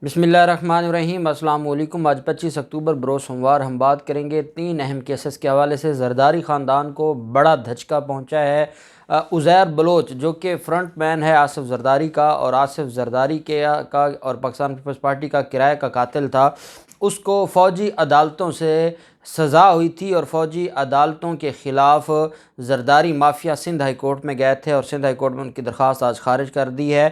बिस्मिल्लाहिर्रहमानिर्रहीम। अस्सलाम वालेकुम। आज 25 अक्टूबर बरोज़ सोमवार हम बात करेंगे 3 अहम केसेस के हवाले से। ज़रदारी ख़ानदान को बड़ा धचका पहुंचा है। उज़ैर बलोच जो कि फ्रंट मैन है आसिफ ज़रदारी का, और आसिफ ज़रदारी के का और पाकिस्तान पीपल्स पार्टी का किराए का कातिल था, उसको फ़ौजी अदालतों से सज़ा हुई थी और फ़ौजी अदालतों के ख़िलाफ़ Zardari mafia Sindh high court में गए थे और सिंध हाई कोर्ट में उनकी दरख्वास्त आज खारिज कर दी है।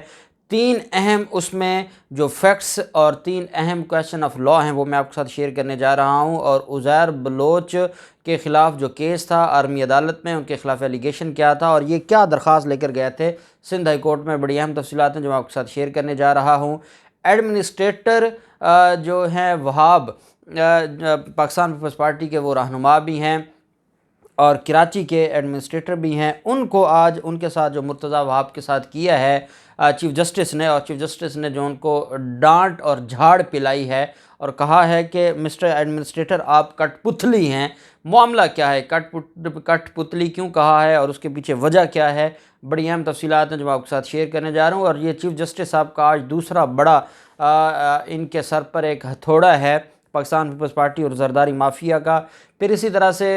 3 अहम उसमें जो फैक्ट्स और 3 अहम क्वेश्चन ऑफ लॉ हैं वो मैं आपके साथ शेयर करने जा रहा हूं। और उज़ैर बलोच के ख़िलाफ़ जो केस था आर्मी अदालत में, उनके ख़िलाफ़ एलिगेशन क्या था और ये क्या दरख्वास्त लेकर गए थे सिंध हाई कोर्ट में, बड़ी अहम तफसीलात हैं जो मैं आपके साथ शेयर करने जा रहा हूँ। एडमिनिस्ट्रेटर जो हैं वहाब, पाकिस्तान पीपल्स पार्टी के वो रहनुमा भी हैं और कराची के एडमिनिस्ट्रेटर भी हैं, उनको आज उनके साथ जो मुर्तज़ा वहाब के साथ किया है चीफ़ जस्टिस ने, और चीफ़ जस्टिस ने जो उनको डांट और झाड़ पिलाई है और कहा है कि मिस्टर एडमिनिस्ट्रेटर आप कठपुतली हैं। मामला क्या है, कठपुतली क्यों कहा है और उसके पीछे वजह क्या है, बड़ी अहम तफसीलात हैं जो मैं आपके साथ शेयर करने जा रहा हूँ। और ये चीफ़ जस्टिस साहब का आज दूसरा बड़ा इनके सर पर एक हथौड़ा है पाकिस्तान पीपल्स पार्टी और ज़रदारी माफिया का। फिर इसी तरह से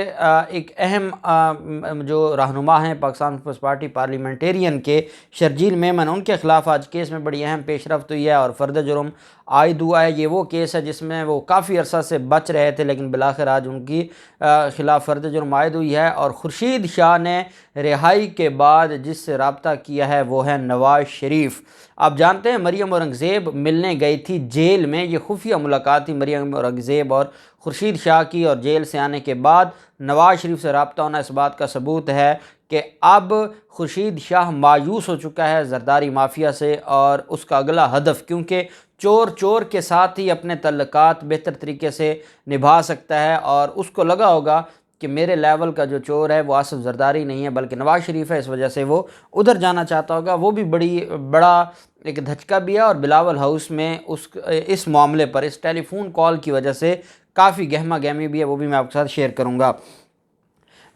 एक अहम जो रहनुमा हैं पाकिस्तान पीपल्स पार्टी पार्लियामेंटेरियन के शर्जील मेमन, उनके ख़िलाफ़ आज केस में बड़ी अहम पेशरफ्त हुई है और फ़र्द जुर्म आयद हुआ है। ये वो केस है जिसमें वो काफ़ी अरसा से बच रहे थे, लेकिन बिलाखिर आज उनकी ख़िलाफ़ फ़र्द जुर्म आयद हुई है। और खुर्शीद शाह ने रिहाई के बाद जिससे रब्ता किया है वो है नवाज़ शरीफ। आप जानते हैं मरियम औरंगज़ेब मिलने गई थी जेल में, ये खुफिया मुलाकात थी मरियम औरंगज़ेब और खुर्शीद शाह की, और जेल से आने के बाद नवाज़ शरीफ से रब्ता होना इस बात का सबूत है कि अब खुर्शीद शाह मायूस हो चुका है ज़रदारी माफिया से और उसका अगला हदफ, क्योंकि चोर चोर के साथ ही अपने तल्लुकात बेहतर तरीके से निभा सकता है, और उसको लगा होगा कि मेरे लेवल का जो चोर है वो आसिफ ज़रदारी नहीं है बल्कि नवाज़ शरीफ है, इस वजह से वो उधर जाना चाहता होगा। वो भी बड़ा एक धचका भी है और बिलावल हाउस में इस मामले पर इस टेलीफोन कॉल की वजह से काफ़ी गहमा गहमी भी है, वो भी मैं आपके साथ शेयर करूँगा।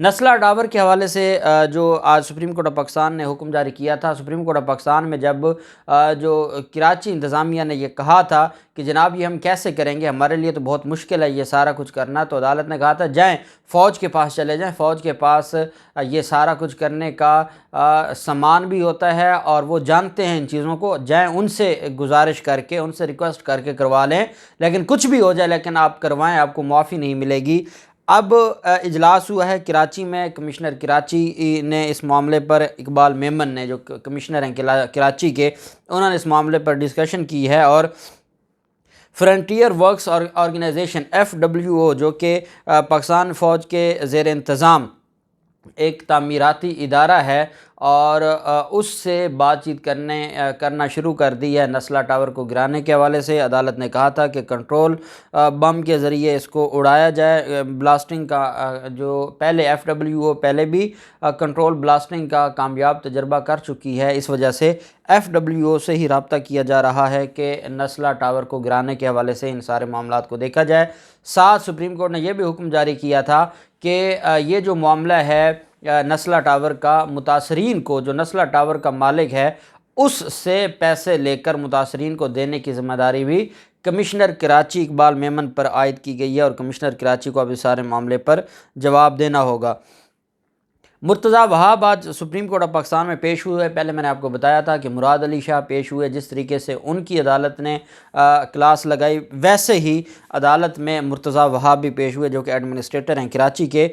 नस्ला टावर के हवाले से जो आज सुप्रीम कोर्ट ऑफ पाकिस्तान ने हुक्म जारी किया था, सुप्रीम कोर्ट ऑफ पाकिस्तान में जब जो कराची इंतज़ामिया ने यह कहा था कि जनाब ये हम कैसे करेंगे, हमारे लिए तो बहुत मुश्किल है ये सारा कुछ करना, तो अदालत ने कहा था जाएं फ़ौज के पास चले जाएं, फ़ौज के पास ये सारा कुछ करने का सामान भी होता है और वो जानते हैं इन चीज़ों को, जाएं उनसे गुजारिश करके, उनसे रिक्वेस्ट करके करवा लें, लेकिन कुछ भी हो जाए लेकिन आप करवाएं, आपको माफ़ी नहीं मिलेगी। अब इजलास हुआ है कराची में, कमिश्नर कराची ने इस मामले पर, इकबाल मेमन ने जो कमिश्नर हैं कराची के, उन्होंने इस मामले पर डिस्कशन की है। और फ्रंटियर वर्क्स ऑर्गेनाइजेशन FWO जो कि पाकिस्तान फ़ौज के ज़ेर इंतज़ाम एक तामीराती इदारा है, और उससे बातचीत करना शुरू कर दी है नस्ला टावर को गिराने के हवाले से। अदालत ने कहा था कि कंट्रोल बम के ज़रिए इसको उड़ाया जाए, ब्लास्टिंग का जो पहले FWO पहले भी कंट्रोल ब्लास्टिंग का कामयाब तजर्बा कर चुकी है, इस वजह से FWO से ही रब्ता किया जा रहा है कि नस्ला टावर को गिराने के हवाले से इन सारे मामलात को देखा जाए। साथ सुप्रीम कोर्ट ने यह भी हुक्म जारी किया था कि ये जो मामला है नस्ला टावर का, मुतासरीन को, जो नस्ला टावर का मालिक है उससे पैसे लेकर मुतासरीन को देने की ज़िम्मेदारी भी कमिश्नर कराची इकबाल मेमन पर आयद की गई है, और कमिश्नर कराची को अब इस सारे मामले पर जवाब देना होगा। मुर्तज़ा वहाब आज सुप्रीम कोर्ट ऑफ पाकिस्तान में पेश हुए। पहले मैंने आपको बताया था कि मुराद अली शाह पेश हुए, जिस तरीके से उनकी अदालत ने क्लास लगाई वैसे ही अदालत में मुर्तज़ा वहाब भी पेश हुए जो कि एडमिनिस्ट्रेटर हैं कराची के।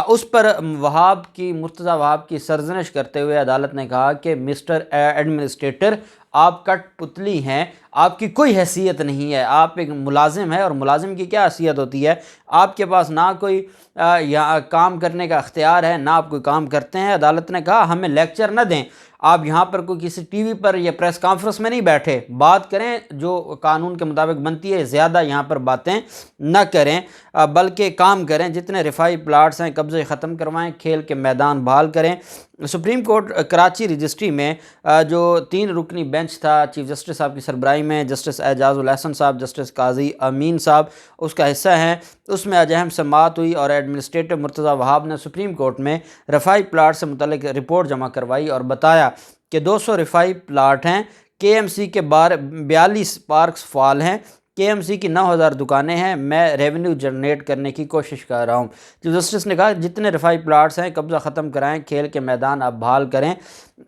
उस पर मुर्तज़ा वहाब की सरजनिश करते हुए अदालत ने कहा कि मिस्टर एडमिनिस्ट्रेटर आप कठपुतली हैं, आपकी कोई हैसियत नहीं है, आप एक मुलाजिम है और मुलाजिम की क्या हैसियत होती है, आपके पास ना कोई यहाँ काम करने का अख्तियार है ना आप कोई काम करते हैं। अदालत ने कहा हमें लेक्चर न दें, आप यहाँ पर कोई किसी टीवी पर या प्रेस कॉन्फ्रेंस में नहीं बैठे, बात करें जो कानून के मुताबिक बनती है, ज़्यादा यहाँ पर बातें न करें बल्कि काम करें, जितने रिफाई प्लाट्स हैं कब्ज़े ख़त्म करवाएं, खेल के मैदान बहाल करें। सुप्रीम कोर्ट कराची रजिस्ट्री में जो 3 रुकनी बेंच था चीफ जस्टिस साहब की सरबराही में, जस्टिस एजाजुल हसन साहब, जस्टिस काजी अमीन साहब उसका हिस्सा हैं, उसमें आज अहम समाअत हुई और एडमिनिस्ट्रेटर मुर्तज़ा वहाब ने सुप्रीम कोर्ट में रफ़ाई प्लाट से मुतल्लिक रिपोर्ट जमा करवाई और बताया कि 200 रिफाई प्लाट हैं KMC के 42 पार्क्स फाल हैं। KMC की 9000 दुकानें हैं। मैं रेवेन्यू जनरेट करने की कोशिश कर रहा हूँ। चीफ जस्टिस ने कहा जितने रिफाई प्लाट्स हैं कब्जा ख़त्म कराएं, खेल के मैदान अब बहाल करें।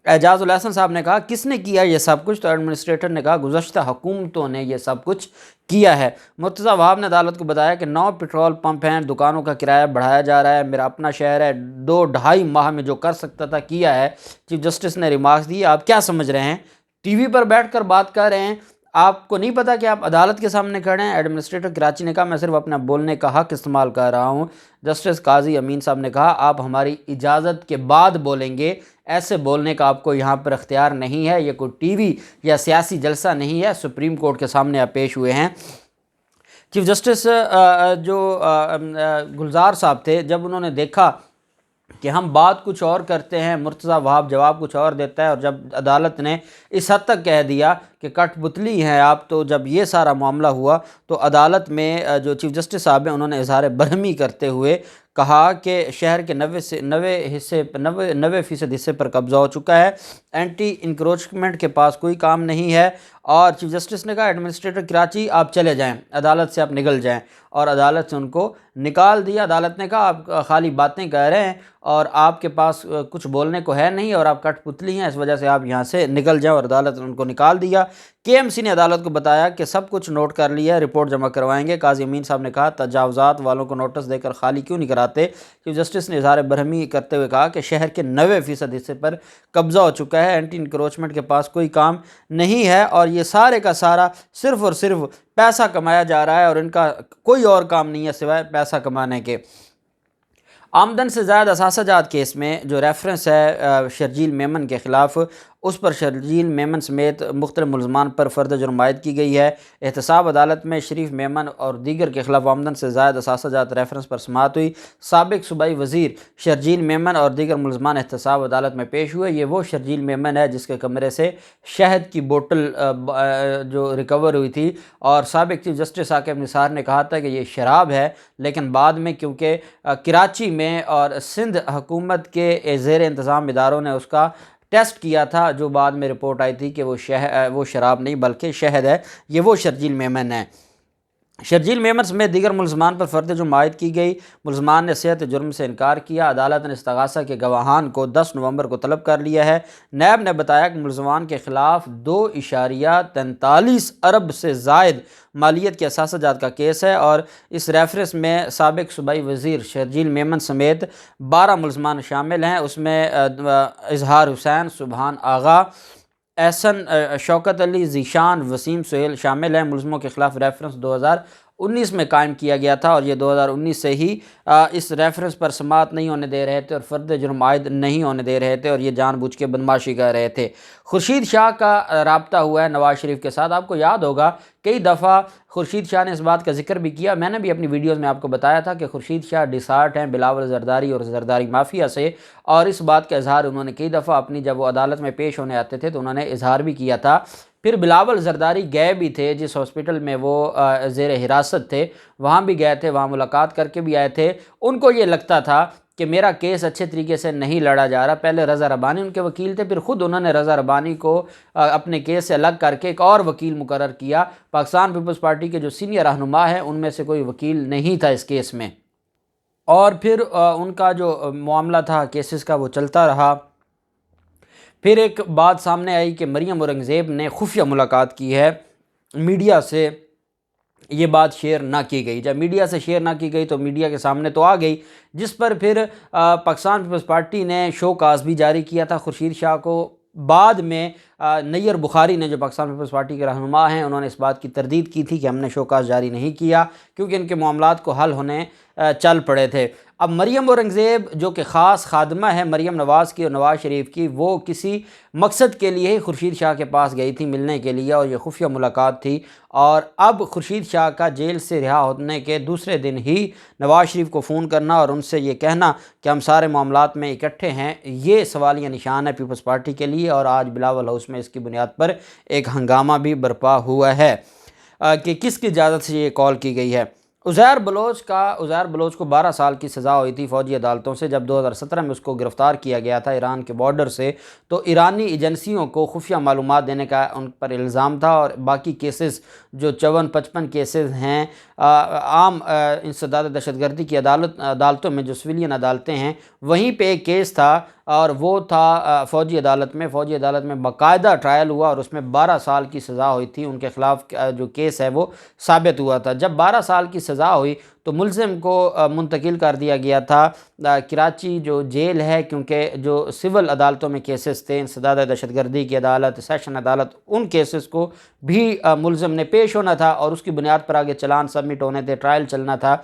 एजाजुल हसन साहब ने कहा किसने किया ये सब कुछ, तो एडमिनिस्ट्रेटर ने कहा गुज़श्ता हुकूमतों ने ये सब कुछ किया है। मुर्तज़ा वहाब ने अदालत को बताया कि 9 पेट्रोल पंप हैं, दुकानों का किराया बढ़ाया जा रहा है, मेरा अपना शहर है, 2-2.5 माह में जो कर सकता था किया है। चीफ जस्टिस ने रिमार्क्स दिए, आप क्या समझ रहे हैं, टीवी पर बैठकर बात कर रहे हैं, आपको नहीं पता कि आप अदालत के सामने खड़े हैं। एडमिनिस्ट्रेटर कराची ने कहा मैं सिर्फ अपना बोलने का हक इस्तेमाल कर रहा हूँ। जस्टिस काजी अमीन साहब ने कहा आप हमारी इजाज़त के बाद बोलेंगे, ऐसे बोलने का आपको यहाँ पर इख्तियार नहीं है, ये कोई टीवी या सियासी जलसा नहीं है, सुप्रीम कोर्ट के सामने आप पेश हुए हैं। चीफ जस्टिस जो गुलजार साहब थे, जब उन्होंने देखा कि हम बात कुछ और करते हैं, मुर्तज़ा वहाब जवाब कुछ और देता है, और जब अदालत ने इस हद तक कह दिया कि कठपुतली हैं आप, तो जब ये सारा मामला हुआ तो अदालत में जो चीफ जस्टिस साहब हैं उन्होंने इज़हार बरहमी करते हुए कहा कि शहर के 90% हिस्से पर कब्ज़ा हो चुका है, एंटी इंक्रोचमेंट के पास कोई काम नहीं है। और चीफ जस्टिस ने कहा एडमिनिस्ट्रेटर कराची आप चले जाएं, अदालत से आप निकल जाएं, और अदालत से उनको निकाल दिया। अदालत ने कहा आप खाली बातें कह रहे हैं और आपके पास कुछ बोलने को है नहीं और आप कठपुतली हैं, इस वजह से आप यहाँ से निकल जाएं, और अदालत ने उनको निकाल दिया। KMC ने अदालत को बताया कि सब कुछ नोट कर लिया है, रिपोर्ट जमा करवाएंगे। काजी अमीन साहब ने कहा तजावज़ात वालों को नोटिस देकर खाली क्यों नहीं कराते। चीफ जस्टिस ने इज़हार बरहमी करते हुए कहा कि शहर के 90% हिस्से पर कब्ज़ा हो चुका है, एंटी इंक्रोचमेंट के पास कोई काम नहीं है, और ये सारे का सारा सिर्फ़ और सिर्फ पैसा कमाया जा रहा है, और इनका कोई और काम नहीं है सिवाय पैसा कमाने के। आमदन से ज़्यादा असासाजात केस में जो रेफरेंस है शर्जील मेमन के ख़िलाफ़, उस पर शर्जील मेमन समेत मुख्तलिफ मुलज़मान पर फ़र्द जुर्म आयद की गई है। एहतसाब अदालत में शरीफ मेमन और दीगर के ख़िलाफ़ आमदन से ज़्यादा असासाजात रेफरेंस पर समाअत हुई। साबिक़ सूबाई वज़ीर शर्जील मेमन और दीगर मुलज़मान एहतसाब अदालत में पेश हुए। ये वो शर्जील मेमन है जिसके कमरे से शहद की बोतल जो रिकवर हुई थी, और साबिक़ चीफ जस्टिस साकिब निसार ने कहा था कि ये शराब है, लेकिन बाद में क्योंकि कराची में और सिंध हुकूमत के ज़ेर इंतज़ाम इदारों ने उसका टेस्ट किया था, जो बाद में रिपोर्ट आई थी कि वो शराब नहीं बल्कि शहद है। ये वो शर्जील मेमन है। शर्जील मेमन समेत दीगर मुलज़मान पर फ़र्द जुर्म आयद की गई। मुलज़मान ने सेहत जुर्म से इनकार किया। अदालत ने इस्तग़ासा के गवाहान को 10 नवंबर को तलब कर लिया है। नैब ने बताया कि मुलज़मान के ख़िलाफ़ 2.43 अरब से ज़ायद मालियत के असासाजात का केस है, और इस रेफरेंस में साबिक़ सूबाई वज़ीर शर्जील मेमन समेत 12 मुलज़मान शामिल हैं। उसमें इज़हार हुसैन, सुबहान आगा, एहसन, शौकत अली, ज़ीशान, वसीम सुहेल शामिल हैं। मुलज़मों के ख़िलाफ़ रेफरेंस 2019 में कायम किया गया था, और ये 2019 से ही इस रेफरेंस पर समाअत नहीं होने दे रहे थे और फ़र्द जुर्म आयद नहीं होने दे रहे थे, और ये जानबूझ के बदमाशी कर रहे थे। खुर्शीद शाह का राब्ता हुआ है नवाज़ शरीफ के साथ। आपको याद होगा कई दफ़ा खुर्शीद शाह ने इस बात का जिक्र भी किया, मैंने भी अपनी वीडियोज़ में आपको बताया था कि खुर्शीद शाह डिसार्ट हैं बिलावल ज़रदारी और ज़रदारी माफिया से, और इस बात का इजहार उन्होंने कई दफ़ा अपनी जब वो अदालत में पेश होने आते थे तो उन्होंने इजहार भी किया था। फिर बिलावल ज़रदारी गए भी थे, जिस हॉस्पिटल में वो ज़ेर हिरासत थे वहाँ भी गए थे, वहाँ मुलाकात करके भी आए थे। उनको ये लगता था कि मेरा केस अच्छे तरीके से नहीं लड़ा जा रहा। पहले रज़ा रब्बानी उनके वकील थे, फिर ख़ुद उन्होंने रज़ा रब्बानी को अपने केस से अलग करके एक और वकील मुकर्रर किया। पाकिस्तान पीपल्स पार्टी के जो सीनियर रहनुमा हैं उनमें से कोई वकील नहीं था इस केस में, और फिर उनका जो मामला था केसेस का वो चलता रहा। फिर एक बात सामने आई कि मरियम औरंगज़ेब ने खुफिया मुलाकात की है, मीडिया से ये बात शेयर ना की गई। जब मीडिया से शेयर ना की गई तो मीडिया के सामने तो आ गई, जिस पर फिर पाकिस्तान पीपल्स पार्टी ने शो काज भी जारी किया था खुर्शीद शाह को। बाद में नैयर बुखारी ने, जो पाकिस्तान पीपल्स पार्टी के रहनुमा हैं, उन्होंने इस बात की तरदीद की थी कि हमने शो काज जारी नहीं किया क्योंकि इनके मामलात को हल होने चल पड़े थे। अब मरियम औरंगज़ेब जो कि ख़ास खादमा है मरियम नवाज़ की और नवाज़ शरीफ की, वो किसी मकसद के लिए ही खुर्शीद शाह के पास गई थी मिलने के लिए, और ये खुफिया मुलाकात थी। और अब खुर्शीद शाह का जेल से रिहा होने के दूसरे दिन ही नवाज़ शरीफ को फ़ोन करना और उनसे ये कहना कि हम सारे मामलात में इकट्ठे हैं, ये सवालिया निशान है पीपल्स पार्टी के लिए। और आज बिलावल हाउस में इसकी बुनियाद पर एक हंगामा भी बर्पा हुआ है कि किसकी इजाज़त से ये कॉल की गई है। उज़ैर बलोच को 12 साल की सज़ा हुई थी फ़ौजी अदालतों से जब 2017 में उसको गिरफ़्तार किया गया था ईरान के बॉर्डर से। तो ईरानी एजेंसियों को खुफिया मालूमात देने का उन पर इल्ज़ाम था और बाकी केसेस जो 54-55 केसेस हैं आम इंसदाद दहशतगर्दी की अदालतों में जो सिविलियन अदालतें हैं वहीं पे एक केस था और वो था फ़ौजी अदालत में बाकायदा ट्रायल हुआ और उसमें 12 साल की सज़ा हुई थी। उनके ख़िलाफ़ जो केस है वो साबित हुआ था। जब 12 साल की सज़ा हुई तो मुलज़िम को मुंतकिल कर दिया गया था कराची जो जेल है, क्योंकि जो सिविल अदालतों में केसेस थे इंसदाद दहशतगर्दी की अदालत, सेशन अदालत, उन केसेस को भी मुलज़िम ने पेश होना था और उसकी बुनियाद पर आगे चलान सबमिट होने थे, ट्रायल चलना था।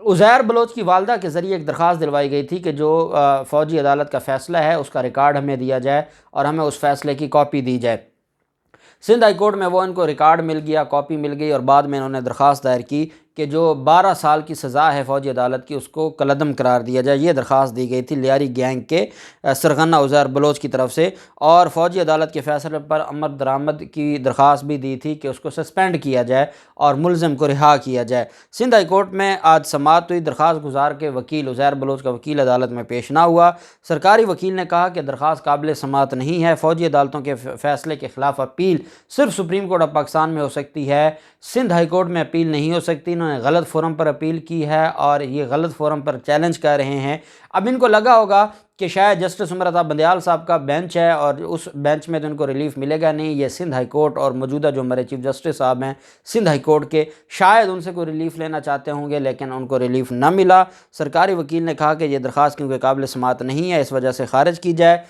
उज़ैर बलोच की वालदा के ज़रिए एक दरख्वास्त दिलवाई गई थी कि जो फ़ौजी अदालत का फ़ैसला है उसका रिकॉर्ड हमें दिया जाए और हमें उस फ़ैसले की कॉपी दी जाए। सिंध हाई कोर्ट में वो इनको रिकॉर्ड मिल गया, कॉपी मिल गई और बाद में इन्होंने दरख्वास्त दायर की कि जो 12 साल की सज़ा है फ़ौजी अदालत की उसको कलअदम करार दिया जाए। ये दरख्वास्त दी गई थी लियारी गैंग के सरगना उज़ैर बलोच की तरफ से और फ़ौजी अदालत के फ़ैसले पर अमल दरामद की दरख्वास्त भी दी थी कि उसको सस्पेंड किया जाए और मुलज़िम को रिहा किया जाए। सिंध हाई कोर्ट में आज समाअत हुई। दरख्वास्त गुजार के वकील उज़ैर बलोच का वकील अदालत में पेश ना हुआ। सरकारी वकील ने कहा कि दरख्वास्त काबिल समाअत नहीं है। फ़ौजी अदालतों के फ़ैसले के ख़िलाफ़ अपील सिर्फ सुप्रीम कोर्ट ऑफ पाकिस्तान में हो सकती है, सिंध हाई कोर्ट में अपील नहीं हो सकती। इन्होंने गलत फोरम पर अपील की है और ये गलत फोरम पर चैलेंज कर रहे हैं। अब इनको लगा होगा कि शायद जस्टिस उमर अता बंदयाल साहब का बेंच है और उस बेंच में तो इनको रिलीफ मिलेगा नहीं। ये सिंध हाई कोर्ट और मौजूदा जो हमारे चीफ जस्टिस साहब हैं सिंध हाई कोर्ट के, शायद उनसे कोई रिलीफ लेना चाहते होंगे लेकिन उनको रिलीफ ना मिला। सरकारी वकील ने कहा कि ये दरख्वास्त क्योंकि काबिल समाअत नहीं है इस वजह से खारिज की जाए।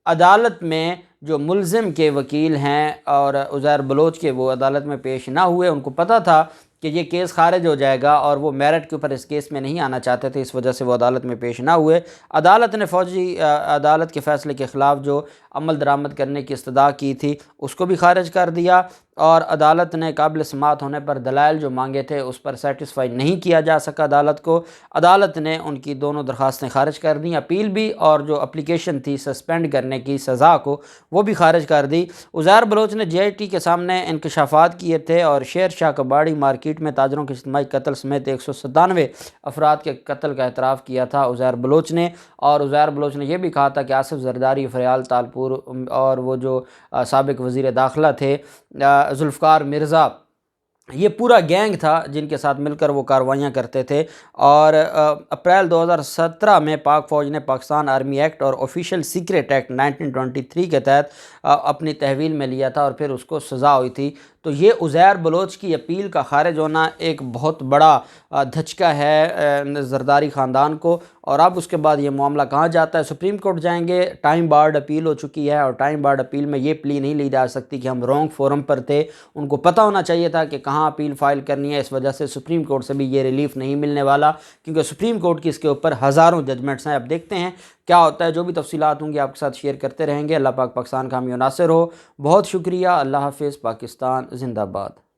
अदालत में जो मुलज़िम के वकील हैं और उज़ैर बलोच के, वो अदालत में पेश ना हुए। उनको पता था कि ये केस खारिज हो जाएगा और वो मेरिट के ऊपर इस केस में नहीं आना चाहते थे, इस वजह से वो अदालत में पेश ना हुए। अदालत ने फ़ौजी अदालत के फ़ैसले के ख़िलाफ़ जो अमल दरामद करने की इस्तदा की थी उसको भी खारिज कर दिया और अदालत ने काबिल समाअत होने पर दलाइल जो मांगे थे उस पर सेटिस्फाई नहीं किया जा सका अदालत को। अदालत ने उनकी दोनों दरख्वास्तें खारिज कर दी, अपील भी और जो अप्लीकेशन थी सस्पेंड करने की सज़ा को वो भी खारिज कर दी। उज़ैर बलोच ने JIT के सामने इंकशाफात किए थे और शेर शाह कबाड़ी मार्केट में ताजरों के इज्तिमाई कत्ल समेत 197 अफराद के कत्ल का एतराफ़ किया था उज़ैर बलोच ने। और उज़ैर बलोच ने यह भी कहा था कि आसिफ जरदारी, फ़रियाल तालपुर और वो जो साबिक वज़ीर दाखिला थे जुल्फ़कार मिर्ज़ा, ये पूरा गैंग था जिनके साथ मिलकर वो कार्रवाइयाँ करते थे। और अप्रैल 2017 में पाक फ़ौज ने पाकिस्तान आर्मी एक्ट और ऑफिशियल सीक्रेट एक्ट 1923 के तहत अपनी तहवील में लिया था और फिर उसको सज़ा हुई थी। तो ये उज़ैर बलोच की अपील का खारिज होना एक बहुत बड़ा धचका है जरदारी ख़ानदान को। और अब उसके बाद ये मामला कहाँ जाता है, सुप्रीम कोर्ट जाएंगे। टाइम बार्ड अपील हो चुकी है और टाइम बार्ड अपील में ये प्ली नहीं ली जा सकती कि हम रॉन्ग फोरम पर थे। उनको पता होना चाहिए था कि कहाँ अपील फ़ाइल करनी है। इस वजह से सुप्रीम कोर्ट से भी ये रिलीफ़ नहीं मिलने वाला, क्योंकि सुप्रीम कोर्ट की इसके ऊपर हज़ारों जजमेंट्स हैं। अब देखते हैं क्या होता है। जो भी तफसीलात होंगी आपके साथ शेयर करते रहेंगे। अल्लाह पाक पाकिस्तान का हामी नासिर हो। बहुत शुक्रिया। अल्लाह हाफ़िज़। पाकिस्तान ज़िंदाबाद।